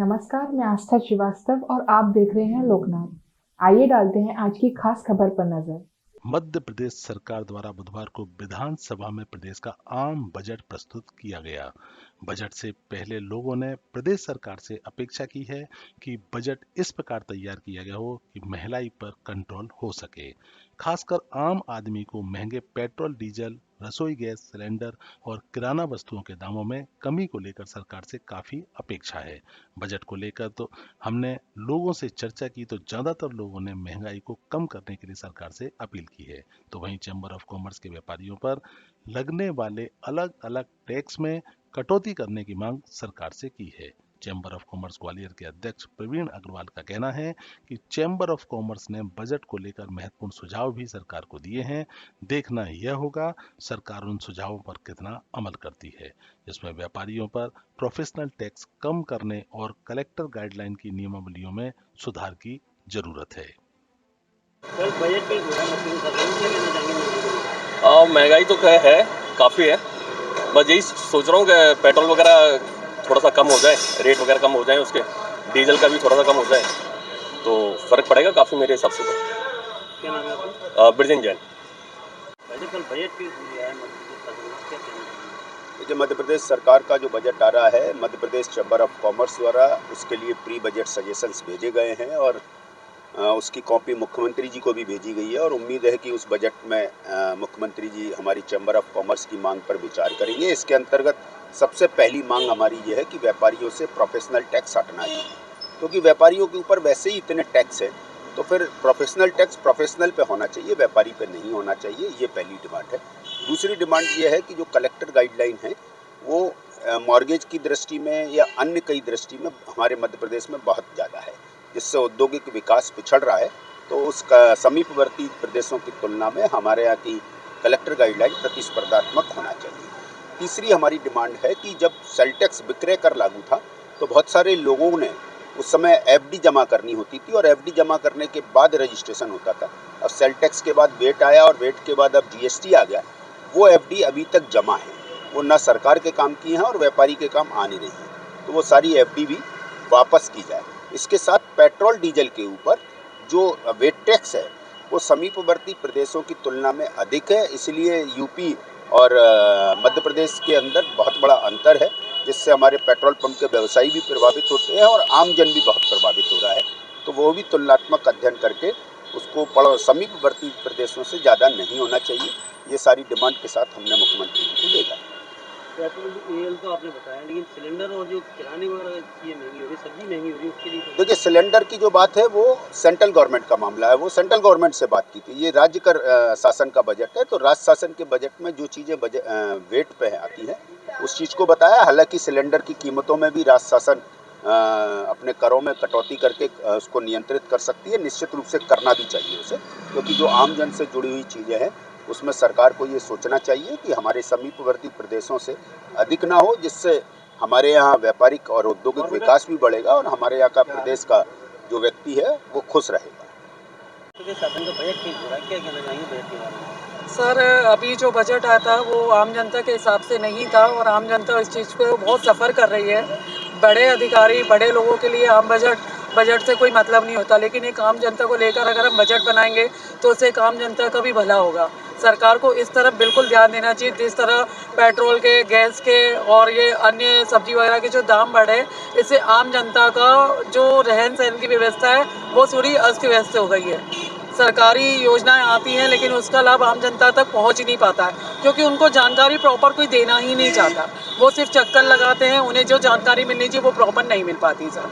नमस्कार, मैं आस्था श्रीवास्तव और आप देख रहे हैं लोकनाथ। आइए डालते हैं आज की खास खबर पर नजर। मध्य प्रदेश सरकार द्वारा बुधवार को विधानसभा में प्रदेश का आम बजट प्रस्तुत किया गया। बजट से पहले लोगों ने प्रदेश सरकार से अपेक्षा की है कि बजट इस प्रकार तैयार किया गया हो कि महंगाई पर कंट्रोल हो सके। खासकर आम आदमी को महंगे पेट्रोल, डीजल, रसोई गैस सिलेंडर और किराना वस्तुओं के दामों में कमी को लेकर सरकार से काफी अपेक्षा है। बजट को लेकर तो हमने लोगों से चर्चा की तो ज्यादातर लोगों ने महंगाई को कम करने के लिए सरकार से अपील की है। तो वहीं चैम्बर ऑफ कॉमर्स के व्यापारियों पर लगने वाले अलग अलग टैक्स में कटौती करने की मांग सरकार से की है। चैम्बर ऑफ कॉमर्स ग्वालियर के अध्यक्ष प्रवीण अग्रवाल का कहना है कि चैम्बर ऑफ कॉमर्स ने बजट को लेकर महत्वपूर्ण सुझाव भी सरकार को दिए हैं। देखना यह होगा सरकार उन सुझावों पर कितना अमल करती है। इसमें व्यापारियों पर प्रोफेशनल टैक्स कम करने और कलेक्टर गाइडलाइन की नियमावलियों में सुधार की जरूरत है। सर, बजट पे महंगाई तो क्या है, काफ़ी है। बस यही सोच रहा हूँ कि पेट्रोल वगैरह थोड़ा सा कम हो जाए, रेट वगैरह कम हो जाए, उसके डीजल का भी थोड़ा सा कम हो जाए तो फ़र्क पड़ेगा काफ़ी मेरे हिसाब से। तो क्या नाम है आपका? ब्रिजेन जैन। बजट पे देखिए, मध्य प्रदेश सरकार का जो बजट आ रहा है, Madhya Pradesh chamber of commerce द्वारा उसके लिए प्री बजट सजेशंस भेजे गए हैं और उसकी कॉपी मुख्यमंत्री जी को भी भेजी गई है और उम्मीद है कि उस बजट में मुख्यमंत्री जी हमारी चैम्बर ऑफ कॉमर्स की मांग पर विचार करेंगे। इसके अंतर्गत सबसे पहली मांग हमारी ये है कि व्यापारियों से प्रोफेशनल टैक्स हटना चाहिए, क्योंकि व्यापारियों के ऊपर वैसे ही इतने टैक्स हैं, तो फिर प्रोफेशनल टैक्स प्रोफेशनल पे होना चाहिए, व्यापारी पे नहीं होना चाहिए। ये पहली डिमांड है। दूसरी डिमांड ये है कि जो कलेक्टर गाइडलाइन है वो मॉर्गेज की दृष्टि में या अन्य कई दृष्टि में हमारे मध्य प्रदेश में बहुत ज़्यादा है, जिससे औद्योगिक विकास पिछड़ रहा है। तो उसका समीपवर्ती प्रदेशों की तुलना में हमारे यहाँ की कलेक्टर गाइडलाइन प्रतिस्पर्धात्मक होना चाहिए। तीसरी हमारी डिमांड है कि जब सेल टैक्स विक्रय कर लागू था तो बहुत सारे लोगों ने उस समय एफडी जमा करनी होती थी और एफडी जमा करने के बाद रजिस्ट्रेशन होता था। अब सेल टैक्स के बाद वेट आया और वेट के बाद अब जीएसटी आ गया। वो एफडी अभी तक जमा है, वो ना सरकार के काम की हैं और व्यापारी के काम आ नहीं रही है, तो वो सारी एफडी भी वापस की जाए। इसके साथ पेट्रोल डीजल के ऊपर जो वेट टैक्स है वो समीपवर्ती प्रदेशों की तुलना में अधिक है, इसलिए यूपी और मध्य प्रदेश के अंदर बहुत बड़ा अंतर है, जिससे हमारे पेट्रोल पंप के व्यवसायी भी प्रभावित होते हैं और आम जन भी बहुत प्रभावित हो रहा है। तो वो भी तुलनात्मक अध्ययन करके उसको समीपवर्ती प्रदेशों से ज़्यादा नहीं होना चाहिए। ये सारी डिमांड के साथ हमने मुख्यमंत्री जी को भेजा। पेट्रोल डीजल तो आपने बताया, लेकिन सिलेंडर और जो किराने वगैरह ये महंगी हो रही, सब्जी महंगी हो रही है, उसके लिए देखिए, सिलेंडर की जो बात है वो सेंट्रल गवर्नमेंट का मामला है, वो सेंट्रल गवर्नमेंट से बात की थी। ये राज्य कर शासन का बजट है, तो राज्य शासन के बजट में जो चीज़ें वेट पे आती हैं उस चीज़ को बताया। हालांकि सिलेंडर की कीमतों में भी राज्य शासन अपने करों में कटौती करके उसको नियंत्रित कर सकती है। निश्चित रूप से करना भी चाहिए उसे, क्योंकि जो आम जन से जुड़ी हुई चीज़ें हैं उसमें सरकार को ये सोचना चाहिए कि हमारे समीपवर्ती प्रदेशों से अधिक ना हो, जिससे हमारे यहाँ व्यापारिक और औद्योगिक विकास भी बढ़ेगा और हमारे यहाँ का प्रदेश का जो व्यक्ति है वो खुश रहेगा। सर, अभी जो बजट आया था वो आम जनता के हिसाब से नहीं था और आम जनता इस चीज़ को बहुत सफ़र कर रही है। बड़े अधिकारी, बड़े लोगों के लिए आम बजट से कोई मतलब नहीं होता, लेकिन एक आम जनता को लेकर अगर हम बजट बनाएंगे तो उससे एक आम जनता का भी भला होगा। सरकार को इस तरफ बिल्कुल ध्यान देना चाहिए। जिस तरह पेट्रोल के, गैस के और ये अन्य सब्जी वगैरह के जो दाम बढ़े, इससे आम जनता का जो रहन सहन की व्यवस्था है वो थोड़ी अस्त व्यस्त हो गई है। सरकारी योजनाएं आती हैं लेकिन उसका लाभ आम जनता तक पहुंच ही नहीं पाता है, क्योंकि उनको जानकारी प्रॉपर कोई देना ही नहीं चाहता। वो सिर्फ चक्कर लगाते हैं, उन्हें जो जानकारी मिलनी चाहिए वो प्रॉपर नहीं मिल पाती। सर,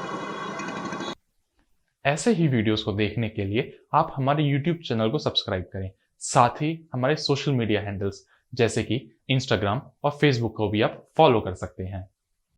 ऐसे ही वीडियोस को देखने के लिए आप हमारे YouTube चैनल को सब्सक्राइब करें। साथ ही हमारे सोशल मीडिया हैंडल्स जैसे कि Instagram और Facebook को भी आप फॉलो कर सकते हैं।